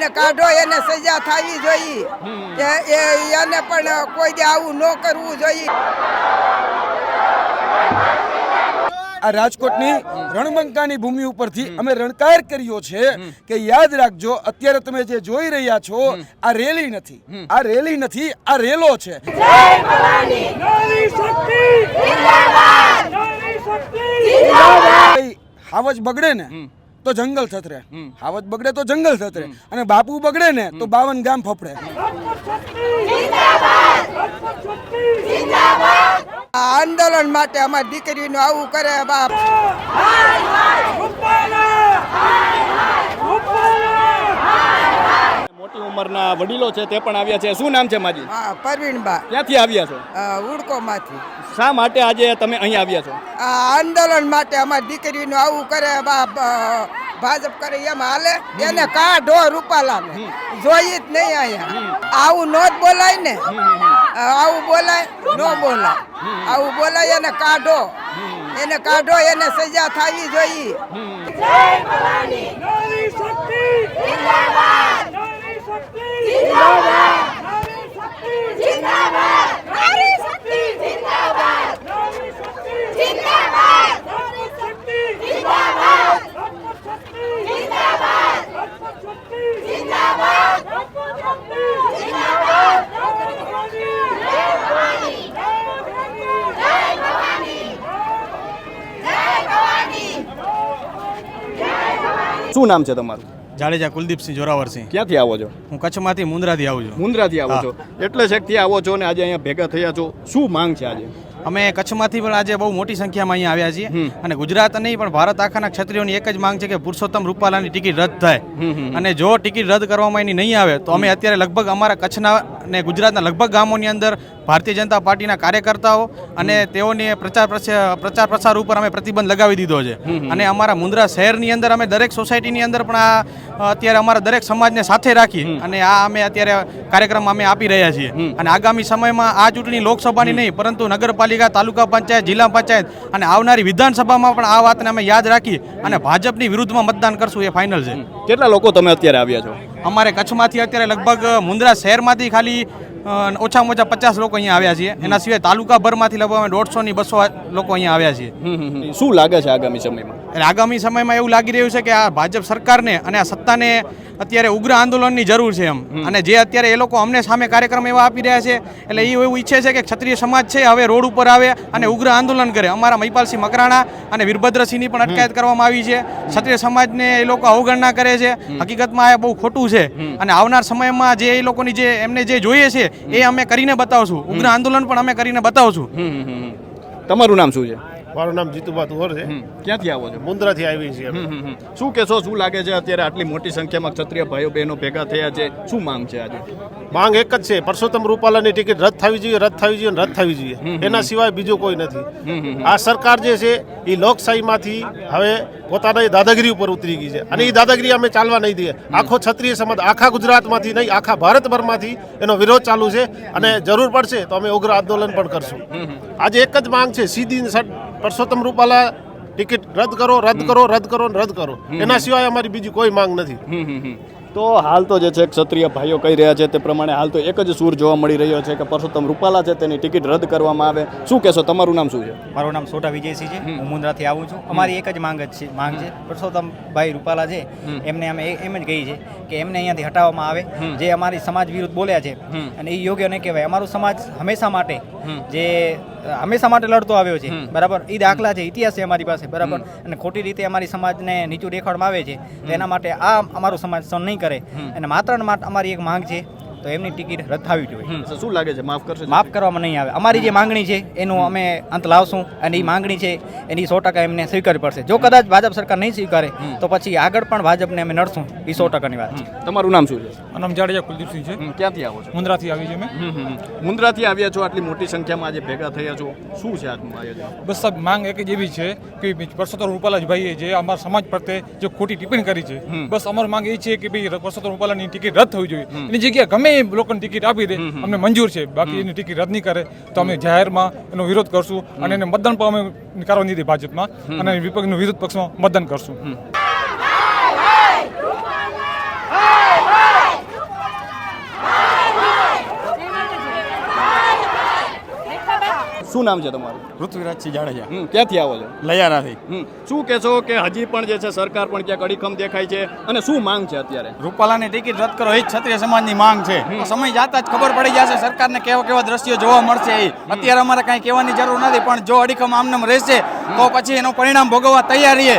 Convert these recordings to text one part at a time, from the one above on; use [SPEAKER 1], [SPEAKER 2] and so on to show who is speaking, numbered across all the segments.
[SPEAKER 1] એને કાઢો, એને સજા થવી જોઈએ કે એને પણ કોઈ દે આવું ન કરવું જોઈએ.
[SPEAKER 2] આ રાજકોટની રણબંકાની ભૂમિ ઉપરથી અમે રણકાર કર્યો છે કે યાદ રાખજો, અત્યારે તમે જે જોઈ રહ્યા છો આ રેલી નથી, આ રેલી નથી, આ રેલો છે. હાવજ બગડે ને તો જંગલ થતરે, હાવજ બગડે તો જંગલ થતરે, અને બાપુ બગડે ને તો 52 ગામ ફફડે.
[SPEAKER 1] આંદોલન માટે અમારી દીકરીનું આવું કરે બાપ.
[SPEAKER 3] મોટી ઉંમરના વડીલો છે તે પણ આવ્યા છે. શું નામ છે માજી?
[SPEAKER 1] હા, પરવીણબા.
[SPEAKER 3] ક્યાંથી આવ્યા છો?
[SPEAKER 1] ઉડકોમાંથી.
[SPEAKER 3] શા માટે આજે તમે અહીં આવ્યા છો?
[SPEAKER 1] આંદોલન માટે અમારી દીકરીનું આવું કરે બાપ. ભાજપ કરે એમ હાલે, એને કાઢો રૂપાલાને, જોઈ જ નહીં અહીંયા. આવું ન જ બોલાય ને, આવું બોલાય ન બોલાય, આવું બોલાય એને કાઢો, એને કાઢો, એને સજા થવી જોઈએ.
[SPEAKER 3] શું નામ છે તમારું?
[SPEAKER 4] જાડેજા કુલદીપસિંહ જોરાવરસિંહ.
[SPEAKER 3] ક્યાંથી આવો છો?
[SPEAKER 4] હું કચ્છમાંથી મુન્દ્રાથી આવું છું.
[SPEAKER 3] મુન્દ્રાથી આવો છો એટલે શેકથી આવો છો ને આજે અહીંયા ભેગા થયા છો. શું માંગ છે આજે?
[SPEAKER 4] અમે કચ્છમાંથી પણ આજે બહુ મોટી સંખ્યામાં અહીંયા આવ્યા છીએ, અને ગુજરાત નહીં પણ ભારત આખાના ક્ષત્રિયોની એક જ માંગ છે કે પુરુષોત્તમ રૂપાલાની ટિકિટ રદ થાય, અને જો ટિકિટ રદ કરવામાં એની નહીં આવે તો અમે અત્યારે લગભગ અમારા કચ્છના અને ગુજરાતના લગભગ ગામોની અંદર ભારતીય જનતા પાર્ટીના કાર્યકર્તાઓ અને તેઓની પ્રચાર પ્રસાર ઉપર અમે પ્રતિબંધ લગાવી દીધો છે. અને અમારા મુન્દ્રા શહેરની અંદર અમે દરેક સોસાયટીની અંદર પણ આ અત્યારે અમારા દરેક સમાજને સાથે રાખી અને આ અમે અત્યારે કાર્યક્રમ અમે આપી રહ્યા છીએ. અને આગામી સમયમાં આ ચૂંટણી લોકસભાની નહીં પરંતુ નગરપાલિકા, તાલુકા પંચાયત, જિલ્લા પંચાયત અને આવનારી વિધાનસભામાં પણ આ વાતને અમે યાદ રાખી અને ભાજપની વિરુદ્ધમાં મતદાન કરશું, એ ફાઇનલ છે.
[SPEAKER 3] કેટલા લોકો તમે અત્યારે આવ્યા છો?
[SPEAKER 4] અમારે કચ્છમાંથી અત્યારે લગભગ મુન્દ્રા શહેરમાંથી ખાલી ઓછામાં ઓછા 50 લોકો અહીંયા આવ્યા છીએ. એના સિવાય તાલુકાભરમાંથી લગભગ 150 થી 200 લોકો અહીંયા આવ્યા છીએ.
[SPEAKER 3] શું લાગે છે આગામી સમયમાં?
[SPEAKER 4] આગામી સમયમાં એવું લાગી રહ્યું છે કે આ ભાજપ સરકારને અને આ સત્તાને અત્યારે ઉગ્ર આંદોલનની જરૂર છે એમ. અને જે અત્યારે એ લોકો અમને સામે કાર્યક્રમ એવા આપી રહ્યા છે એટલે એ એવું ઈચ્છે છે કે ક્ષત્રિય સમાજ છે હવે રોડ ઉપર આવે અને ઉગ્ર આંદોલન કરે. અમારા મહિપાલસિંહ મકરાણા અને વીરભદ્રસિંહની પણ અટકાયત કરવામાં આવી છે. ક્ષત્રિય સમાજને એ લોકો અવગણના કરે છે. હકીકતમાં આ બહુ ખોટું છે અને આવનાર સમયમાં જે એ લોકોની જે એમને જે જોઈએ છે એ અમે કરીને બતાવશું. ઉગ્ર આંદોલન પણ અમે કરીને બતાવશું.
[SPEAKER 3] તમારું નામ શું છે?
[SPEAKER 5] મારું નામ જીતુભા તુવર છે.
[SPEAKER 3] ક્યાંથી આવો છો?
[SPEAKER 5] મુન્દ્રાથી આવી છીએ.
[SPEAKER 3] શું કહેશો? શું લાગે છે અત્યારે આટલી મોટી સંખ્યામાં ક્ષત્રિય ભાઈઓ બહેનો ભેગા થયા છે? શું માંગ છે આજે?
[SPEAKER 5] માંગ એક જ છે, પરસોત્તમ રૂપાલાની ટિકિટ રદ થવી જોઈએ, રદ થવી જોઈએ, રદ થવી જોઈએ. એના સિવાય બીજું કોઈ નથી. આ સરકાર જે છે એ લોકશાહીમાંથી હવે પોતાના દાદાગીરી ઉપર ઉતરી ગઈ છે અને એ દાદાગીરી અમે ચાલવા નહીં દઈએ. આખો ક્ષત્રિય સમાજ આખા ગુજરાતમાંથી નહીં આખા ભારતભરમાંથી એનો વિરોધ ચાલુ છે અને જરૂર પડશે તો અમે ઉગ્ર આંદોલન પણ કરશું. આજે એક જ માંગ છે, સીધી પરસોત્તમ રૂપાલા ટિકિટ રદ કરો, રદ કરો, રદ કરો, રદ કરો. એના સિવાય અમારી બીજી કોઈ માંગ નથી.
[SPEAKER 3] તો હાલ તો જે છે ક્ષત્રિય ભાઈઓ કહી રહ્યા છે તે પ્રમાણે હાલ તો એક જ સૂર જોવા મળી રહ્યો છે કે પરસોત્તમ રૂપાલા છે તેની ટિકિટ રદ કરવામાં આવે. શું કહેશો? તમારું નામ શું છે?
[SPEAKER 6] મારું નામ સોઢા વિજયસિંહ છે. હું મુન્દ્રાથી આવું છું. અમારી એક જ માંગ છે પરસોત્તમભાઈ રૂપાલા છે એમને અમે એમ જ કહી છે કે એમને અહીંયાથી હટાવવામાં આવે. જે અમારી સમાજ વિરુદ્ધ બોલ્યા છે અને એ યોગ્ય નહીં કહેવાય. અમારું સમાજ હંમેશા માટે લડતો આવ્યો છે, બરાબર. એ દાખલા છે, ઇતિહાસ છે અમારી પાસે, બરાબર. અને ખોટી રીતે અમારી સમાજને નીચું દેખાડવામાં આવે છે તો એના માટે આ અમારો સમાજ સહન નહીં કરે. અને માત્ર ને માત્ર અમારી એક માંગ છે તો એમની ટિકિટ રદ થવી જોઈએ.
[SPEAKER 3] શું લાગે છે માફ કરશે?
[SPEAKER 6] માફ કરવામાં નહીં આવે. અમારી જે માંગણી છે એનું અમે અંત લાવશું અને એ માંગણી છે એની 100% એમને સ્વીકારવી પડશે. જો કદાચ ભાજપ સરકાર નહીં સ્વીકારે તો પછી આગળ પણ ભાજપને અમે નડશું. એ 100%ની વાત છે.
[SPEAKER 3] તમારું નામ શું છે?
[SPEAKER 7] નામ જાડેજા કુલદીપસિંહ છે.
[SPEAKER 3] ક્યાંથી આવો છો?
[SPEAKER 7] મુન્દ્રાથી આવી છે અમે.
[SPEAKER 3] મુન્દ્રાથી આવ્યા છો, આટલી મોટી સંખ્યામાં આજે ભેગા થયા છો, શું છે આજનું આયોજન?
[SPEAKER 7] બસ સાહેબ માંગ એક જ એવી છે કે પરસોત્તમ રૂપાલાભાઈએ જે અમારા સમાજ પ્રત્યે જે ખોટી ટિપ્પણી કરી છે, બસ અમારી માંગ એ છે કે ભાઈ પરસોત્તમ રૂપાલાની ટિકિટ રદ થવી જોઈએ. એની જગ્યાએ ગમે એ લોકોની ટિકિટ આપી દે અમને મંજૂર છે. બાકી એની ટિકિટ રદ નહીં કરે તો અમે જાહેરમાં એનો વિરોધ કરશું અને એને મતદાન પણ અમે કરવા નહીં દે ભાજપમાં અને વિપક્ષનો વિરોધ પક્ષમાં મતદાન કરશું.
[SPEAKER 3] શું નામ છે તમારું?
[SPEAKER 4] પૃથ્વીરાજસિંહ જાડેજા,
[SPEAKER 3] ક્યાંથી આવો છો?
[SPEAKER 4] લયારાથી.
[SPEAKER 3] શું કહેશો કે હજી પણ જે છે સરકાર પણ ક્યાંક અડીખમ દેખાય છે અને શું માંગ છે અત્યારે?
[SPEAKER 4] રૂપાલાની ટિકિટ રદ કરો એ જ ક્ષત્રિય સમાજની માંગ છે. તો સમય જાતા જ ખબર પડી જશે સરકારને કેવા કેવા દ્રશ્યો જોવા મળશે. એ અત્યારે અમારે કાંઈ કહેવાની જરૂર નથી, પણ જો અડીખમ આમનામ રહેશે તો પછી એનું પરિણામ ભોગવવા તૈયાર રહીએ.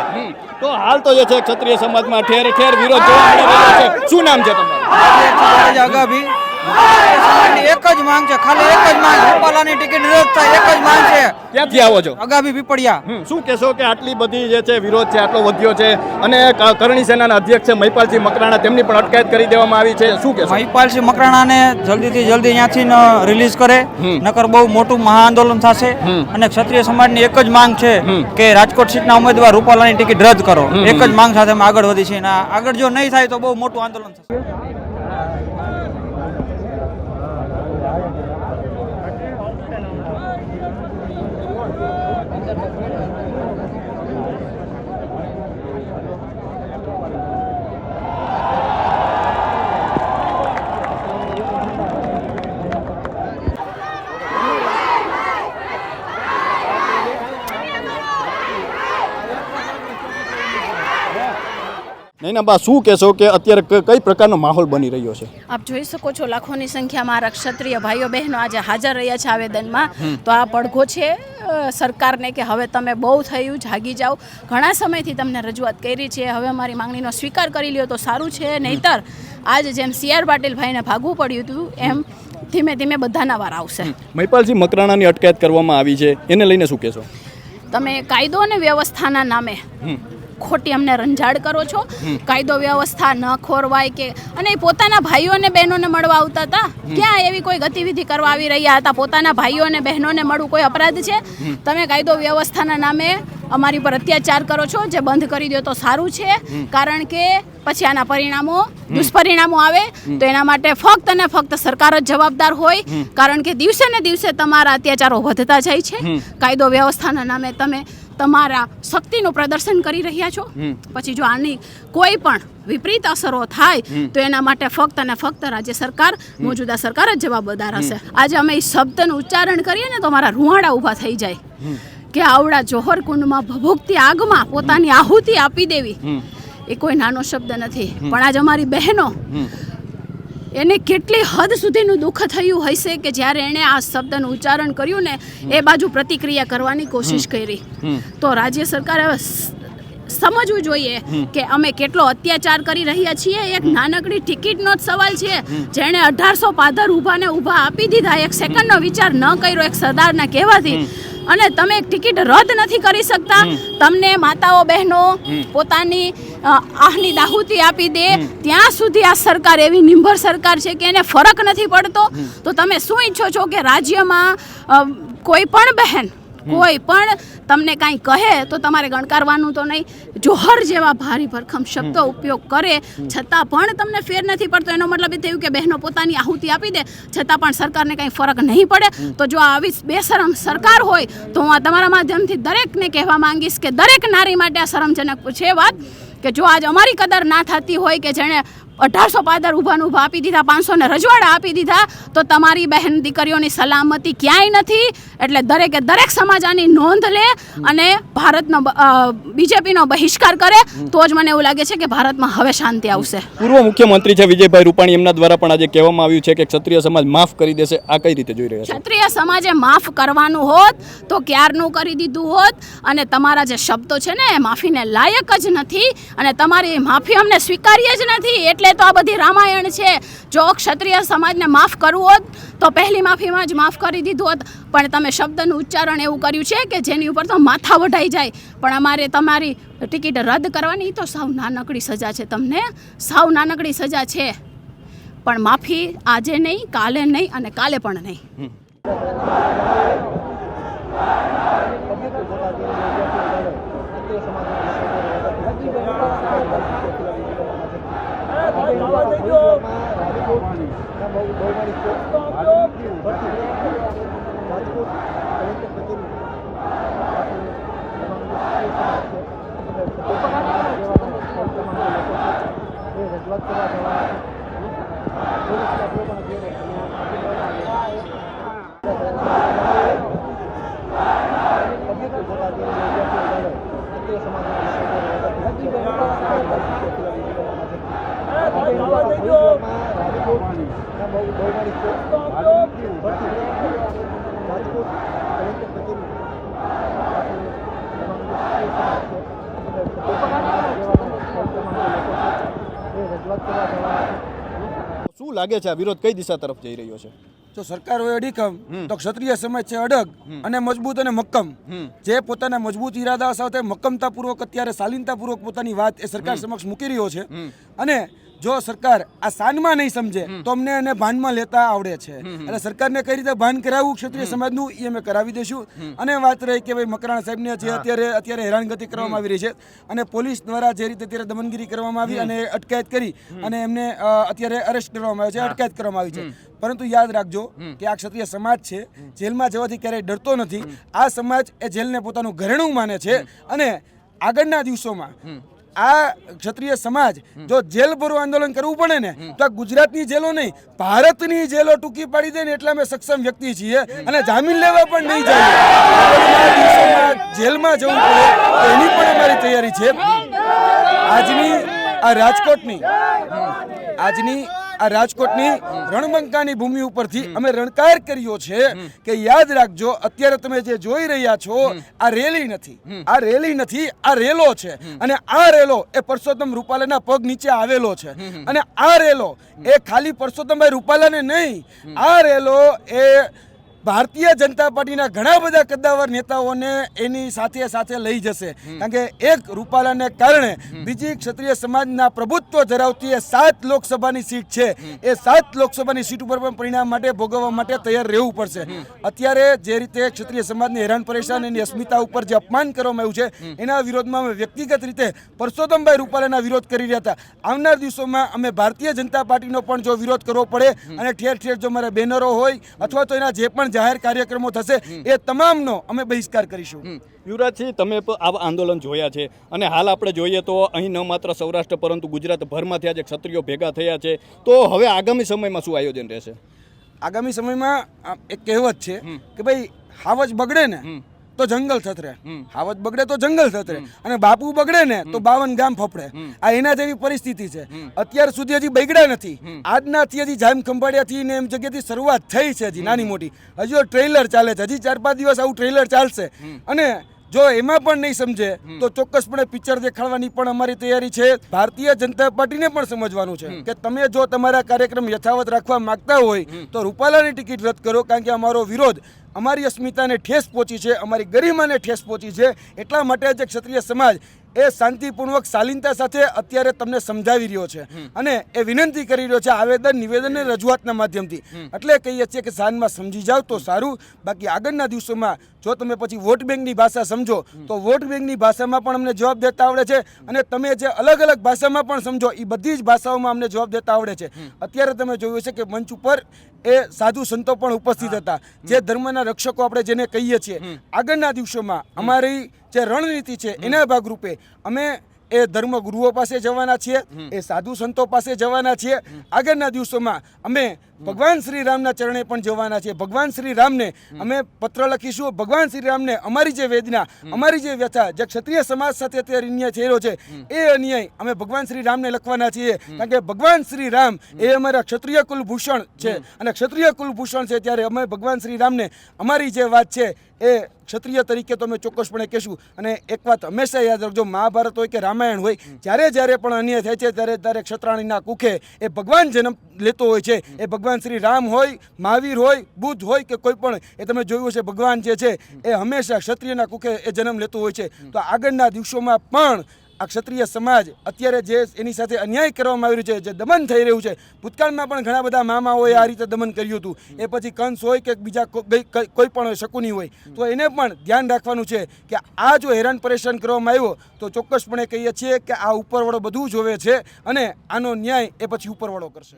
[SPEAKER 3] તો હાલ તો જે છે ક્ષત્રિય સમાજમાં ઠેર ઠેર વિરોધ જોવા મળી રહ્યો છે. શું નામ છે તમારું?
[SPEAKER 6] અગાભી એક જ માંગ છે, ખાલી એક જ માંગ, રૂપાલાની ટિકિટ રદ થાય, એક જ માંગ છે.
[SPEAKER 3] ક્યાંથી આવો છો?
[SPEAKER 6] અગાભી પીપળિયા.
[SPEAKER 3] શું કહેશો કે આટલી બધી જે છે વિરોધ છે આટલો વધ્યો છે અને કરણી સેનાના અધ્યક્ષ છે મહિપાલસિંહ મકરાણા તેમની પણ અટકાયત કરી દેવામાં આવી છે, શું કહેશો?
[SPEAKER 6] મહિપાલસિંહ મકરાણાને જલ્દીથી જલ્દી અહીંયાથી રિલીઝ કરે, નકર બહુ મોટું મહા આંદોલન થશે. અને ક્ષત્રિય સમાજની એક જ માંગ છે કે રાજકોટ સીટના ઉમેદવાર રૂપાલાની ટિકિટ રદ કરો. એક જ માંગ સાથે અમે આગળ વધી છે અને આગળ જો નહીં થાય તો બહુ મોટું આંદોલન થશે.
[SPEAKER 3] નૈના બા, શું કહેશો કે અત્યારે કઈ પ્રકારનો માહોલ બની રહ્યો છે?
[SPEAKER 8] આપ જોઈ શકો છો લાખોની સંખ્યામાં મારા ક્ષત્રિય ભાઈઓ બહેનો આજે હાજર રહ્યા છે આવેદનમાં. તો આ પડઘો છે સરકારને કે હવે તમે બહુ થયું, જાગી જાઓ. ઘણા સમયથી તમને રજૂઆત કરી છે, હવે અમારી માંગણીનો સ્વીકાર કરી લ્યો તો સારું છે. નહીંતર આજે જેમ CR પાટીલ ભાઈને ભાગવું પડ્યું હતું એમ ધીમે ધીમે બધાના વાર આવશે.
[SPEAKER 3] મહિપાલસિંહ મકરાણાની અટકાયત કરવામાં આવી છે, એને લઈને શું કહેશો?
[SPEAKER 8] તમે કાયદો અને વ્યવસ્થાના નામે ખોટી અમને રંજાડ કરો છો. કાયદો વ્યવસ્થા ન ખોરવાય કે અને પોતાના ભાઈઓ અને બહેનોને મળવા આવતા હતા, ક્યાં એવી કોઈ ગતિવિધિ કરવા આવી રહ્યા હતા? પોતાના ભાઈઓ અને બહેનોને મળવું કોઈ અપરાધ છે? તમે કાયદો વ્યવસ્થાના નામે અમારી પર અત્યાચાર કરો છો, જે બંધ કરી દો તો સારું છે. કારણ કે પછી આના પરિણામો દુષ્પરિણામો આવે તો એના માટે ફક્ત અને ફક્ત સરકાર જ જવાબદાર હોય. કારણ કે દિવસે ને દિવસે તમારા અત્યાચારો વધતા જાય છે. કાયદો વ્યવસ્થાના નામે તમે તમારા શક્તિનું પ્રદર્શન કરી રહ્યા છો. પછી જો આની કોઈ પણ વિપરીત અસરો થાય તો એના માટે ફક્ત અને ફક્ત રાજ્ય સરકાર, મોજૂદા સરકાર જ જવાબદાર હશે. આજે અમે એ શબ્દનું ઉચ્ચારણ કરીએ ને તો મારા રૂવાડા ઊભા થઈ જાય કે આવડા જોહર કુંડમાં ભભૂકતી આગમાં પોતાની આહુતિ આપી દેવી એ કોઈ નાનો શબ્દ નથી. પણ આજે અમારી બહેનો એને કેટલી હદ સુધીનું દુઃખ થયું હશે કે જ્યારે એણે આ શબ્દનું ઉચ્ચારણ કર્યું ને એ બાજુ પ્રતિક્રિયા કરવાની કોશિશ કરી. તો રાજ્ય સરકારે સમજવું જોઈએ કે અમે કેટલો અત્યાચાર કરી રહ્યા છીએ. એક નાનકડી ટિકિટનો જ સવાલ છે, જેણે 1800 પાદર ઊભાને ઊભા આપી દીધા. એક સેકન્ડનો વિચાર ન કર્યો એક સરદારના કહેવાથી, અને તમે એક ટિકિટ રદ નથી કરી શકતા. તમને માતાઓ બહેનો પોતાની આહની દાહુતી આપી દે ત્યાં સુધી આ સરકાર એવી નિંભર સરકાર છે કે એને ફરક નથી પડતો. તો તમે શું ઈચ્છો છો કે રાજ્યમાં કોઈ પણ બહેન કોઈ પણ તમને કાંઈ કહે તો તમારે ગણકારવાનું તો નહીં. જોહર જેવા ભારી ભરખમ શબ્દો ઉપયોગ કરે છતાં પણ તમને ફેર નથી પડતો. એનો મતલબ એ થયું કે બહેનો પોતાની આહુતિ આપી દે છતાં પણ સરકારને કાંઈ ફરક નહીં પડે. તો જો આવી બેશરમ સરકાર હોય તો હું આ તમારા માધ્યમથી દરેકને કહેવા માંગીશ કે દરેક નારી માટે આ શરમજનક છે વાત કે જો આજ અમારી કદર ના થતી હોય કે જેણે 1800 પાદર ઊભાનું ઊભા આપી દીધા, 500 ને રજવાડા આપી દીધા, તો તમારી બહેન દીકરીઓની સલામતી ક્યાંય નથી. એટલે દરેકે દરેક સમાજ આની નોંધ લે અને ભારતનો બીજેપીનો બહિષ્કાર કરે તો જ મને એવું લાગે છે કે ભારતમાં હવે શાંતિ આવશે.
[SPEAKER 3] પૂર્વ મુખ્યમંત્રી છે વિજયભાઈ રૂપાણી, એમના દ્વારા પણ આજે કહેવામાં આવ્યું છે કે ક્ષત્રિય સમાજ માફ કરી દેશે. આ કઈ રીતે જોઈ રહ્યા છે?
[SPEAKER 8] ક્ષત્રિય સમાજે માફ કરવાનું હોત તો ક્યારનું કરી દીધું હોત. અને તમારા જે શબ્દો છે ને એ માફીને લાયક જ નથી અને તમારી માફી અમને સ્વીકાર્ય જ નથી. એટલે તો આ બધી રામાયણ છે. જો ક્ષત્રિય સમાજને માફ કરવું હોત તો પહેલી માફીમાં જ માફ કરી દીધું હોત. પણ તમે શબ્દનું ઉચ્ચારણ એવું કર્યું છે કે જેની ઉપર તો માથા વઢાઈ જાય. પણ અમારે તમારી ટિકિટ રદ કરવાની તો સાવ નાનકડી સજા છે. તમને સાવ નાનકડી સજા છે, પણ માફી આજે નહીં, કાલે નહીં અને કાલે પણ નહીં.
[SPEAKER 3] શું લાગે છે આ વિરોધ કઈ દિશા તરફ જઈ રહ્યો છે?
[SPEAKER 2] જો સરકાર હોય અડીખમ તો ક્ષત્રિય સમાજ છે અડગ અને મજબૂત અને મક્કમ, જે પોતાના મજબૂત ઈરાદા સાથે મક્કમતાપૂર્વક અત્યારે શાલીનતાપૂર્વક પોતાની વાત એ સરકાર સમક્ષ મૂકી રહ્યો છે. અને જો સરકાર આ સાનમાં નહીં સમજે તો અમને એને ભાનમાં લેતા આવડે છે. એટલે સરકારને કઈ રીતે ભાન કરાવવું ક્ષત્રિય સમાજનું એ અમે કરાવી દઈશું. અને વાત રહી કે ભાઈ મકરાણા સાહેબને જે અત્યારે હેરાનગતિ કરવામાં આવી રહી છે અને પોલીસ દ્વારા જે રીતે અત્યારે દમનગીરી કરવામાં આવી અને અટકાયત કરી અને એમને અત્યારે અરેસ્ટ કરવામાં આવ્યો છે, અટકાયત કરવામાં આવી છે. પરંતુ યાદ રાખજો કે આ ક્ષત્રિય સમાજ છે, જેલમાં જવાથી ક્યારેય ડરતો નથી. આ સમાજ એ જેલને પોતાનું ઘરેણું માને છે. અને આગળના દિવસોમાં આ ક્ષત્રિય સમાજ જો જેલ ભરો આંદોલન કરવું પડે ને તો આ ગુજરાતની જેલો નહીં, ભારતની જેલો ટૂંકી પાડી દે ને એટલા અમે સક્ષમ વ્યક્તિ છીએ. અને જામીન લેવા પણ નહીં જાય, જેલમાં જવું પડે એની પણ અમારી તૈયારી છે. આજની આ રાજકોટની રણબંકાની ભૂમિ ઉપરથી અમે રણકાર કર્યો છે કે યાદ રાખજો, અત્યારે તમે જે જોઈ રહ્યા છો આ રેલી નથી, આ રેલી નથી, આ રેલો છે. અને આ રેલો એ પરસોત્તમ રૂપાલાના પગ નીચે આવેલો છે. અને આ રેલો એ ખાલી પરસોત્તમભાઈ રૂપાલાને નહીં, આ રેલો એ ભારતીય જનતા પાર્ટીના ઘણા બધા કદ્દાવર નેતાઓને એની સાથે સાથે લઈ જશે. કારણ કે એક રૂપાલાને કારણે બીજી ક્ષત્રિય સમાજના પ્રભુત્વ ધરાવતી એ 7 લોકસભાની સીટ છે, એ 7 લોકસભાની સીટ ઉપર પણ પરિણામ માટે ભોગવવા માટે તૈયાર રહેવું પડશે. અત્યારે જે રીતે ક્ષત્રિય સમાજને હેરાન પરેશાન એની અસ્મિતા ઉપર જે અપમાન કરવામાં આવ્યું છે એના વિરોધમાં અમે વ્યક્તિગત રીતે પરસોત્તમભાઈ રૂપાલાના વિરોધ કરી રહ્યા હતા. આવનાર દિવસોમાં અમે ભારતીય જનતા પાર્ટીનો પણ જો વિરોધ કરવો પડે અને ઠેર ઠેર જો મારા બેનરો હોય અથવા તો એના જે પણ જાહેર કાર્યક્રમો થશે એ તમામનો અમે બહિષ્કાર કરીશું.
[SPEAKER 3] યુવરાજસિંહ, તમે આવા આંદોલન જોયા છે અને હાલ આપણે જોઈએ તો અહીં ન માત્ર સૌરાષ્ટ્ર પરંતુ ગુજરાતભરમાંથી આજે ક્ષત્રિયો ભેગા થયા છે. તો હવે આગામી સમયમાં શું આયોજન રહેશે?
[SPEAKER 2] આગામી સમયમાં એક કહેવત છે કે ભાઈ હાવજ બગડે ને તો જંગલ થતરે, હાવજ બગડે તો જંગલ થતરે, અને બાપુ બગડે ને તો 52 ગામ ફફડે. આ એના જેવી પરિસ્થિતિ છે. અત્યાર સુધી હજી બગડ્યા નથી. આજનાથી હજી જામ ખંભાળિયાથી ને એમ જગ્યાથી શરૂઆત થઈ છે, હજી નાની મોટી. હજી ટ્રેલર ચાલે છે, હજી 4-5 દિવસ આવું ટ્રેલર ચાલશે. અને જો એમાં પણ નહીં સમજે તો ચોક્કસપણે પિક્ચર દેખાડવાની પણ અમારી તૈયારી છે. ભારતીય જનતા પાર્ટીને પણ સમજવાનું છે કે તમે જો તમારા કાર્યક્રમ યથાવત રાખવા માંગતા હોય તો રૂપાલાની ટિકિટ રદ કરો. કારણ કે અમારો વિરોધ અમારી અસ્મિતાને ઠેસ પહોંચી છે, અમારી ગરિમાને ઠેસ પહોંચી છે. એટલા માટે જે ક્ષત્રિય સમાજ એ શાંતિપૂર્વક શાલીનતા સાથે અત્યારે તમને સમજાવી રહ્યો છે અને એ વિનંતી કરી રહ્યો છે આવેદન, નિવેદન અને રજૂઆતના માધ્યમથી. એટલે કહીએ છીએ કે સાંજમાં સમજી જાવ તો સારું. બાકી આગળના દિવસોમાં જો તમે પછી વોટ બેંકની ભાષા સમજો તો વોટ બેંકની ભાષામાં પણ અમને જવાબ દેતા આવડે છે. અને તમે જે અલગ અલગ ભાષામાં પણ સમજો એ બધી જ ભાષાઓમાં અમને જવાબ દેતા આવડે છે. અત્યારે તમે જોયું છે કે મંચ ઉપર એ સાધુ સંતો પણ ઉપસ્થિત હતા, જે ધર્મના રક્ષકો આપણે જેને કહીએ છીએ. આગળના દિવસોમાં અમારી જે રણનીતિ છે એના ભાગરૂપે અમે એ ધર્મગુરુઓ પાસે જવાના છીએ, એ સાધુ સંતો પાસે જવાના છીએ. આગળના દિવસોમાં અમે ભગવાન શ્રી રામના ચરણે પણ જવાના છીએ. ભગવાન શ્રી રામને અમે પત્ર લખીશું. ભગવાન શ્રી રામને અમારી જે વેદના, અમારી જે વ્યથા, જે ક્ષત્રિય સમાજ સાથે અત્યારે અન્યાય થઈ રહ્યો છે એ અન્યાય અમે ભગવાન શ્રી રામને લખવાના છીએ. કારણ કે ભગવાન શ્રી રામ એ અમારા ક્ષત્રિય કુલભૂષણ છે અને ક્ષત્રિય કુલભૂષણ છે ત્યારે અમે ભગવાન શ્રી રામને અમારી જે વાત છે એ ક્ષત્રિય તરીકે તો અમે ચોક્કસપણે કહેશું. અને એક વાત હંમેશા યાદ રાખજો, મહાભારત હોય કે રામાયણ હોય, જ્યારે પણ અન્યાય થાય છે ત્યારે ક્ષત્રાણીના કુખે એ ભગવાન જન્મ લેતો હોય છે. એ ભગવાન શ્રી રામ હોય, મહાવીર હોય, બુદ્ધ હોય કે કોઈ પણ, એ તમે જોયું છે ભગવાન જે છે એ હંમેશા ક્ષત્રિયના કુખે એ જન્મ લેતો હોય છે. તો આગળના દિવસોમાં પણ આ ક્ષત્રિય સમાજ અત્યારે જે એની સાથે અન્યાય કરવામાં આવી રહ્યું છે, જે દમન થઈ રહ્યું છે, ભૂતકાળમાં પણ ઘણા બધા મામાઓએ આ રીતે દમન કર્યું હતું. એ પછી કંસ હોય કે બીજા કોઈ પણ શકુની હોય, તો એને પણ ધ્યાન રાખવાનું છે કે આ જો હેરાન પરેશાન કરવામાં આવ્યો તો ચોક્કસપણે કહીએ છીએ કે આ ઉપરવાળો બધું જોવે છે અને આનો ન્યાય એ પછી ઉપરવાળો કરશે.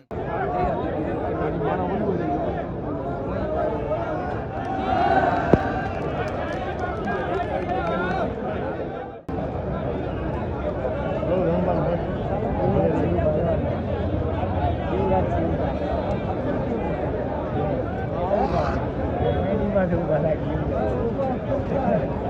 [SPEAKER 9] Terima kasih.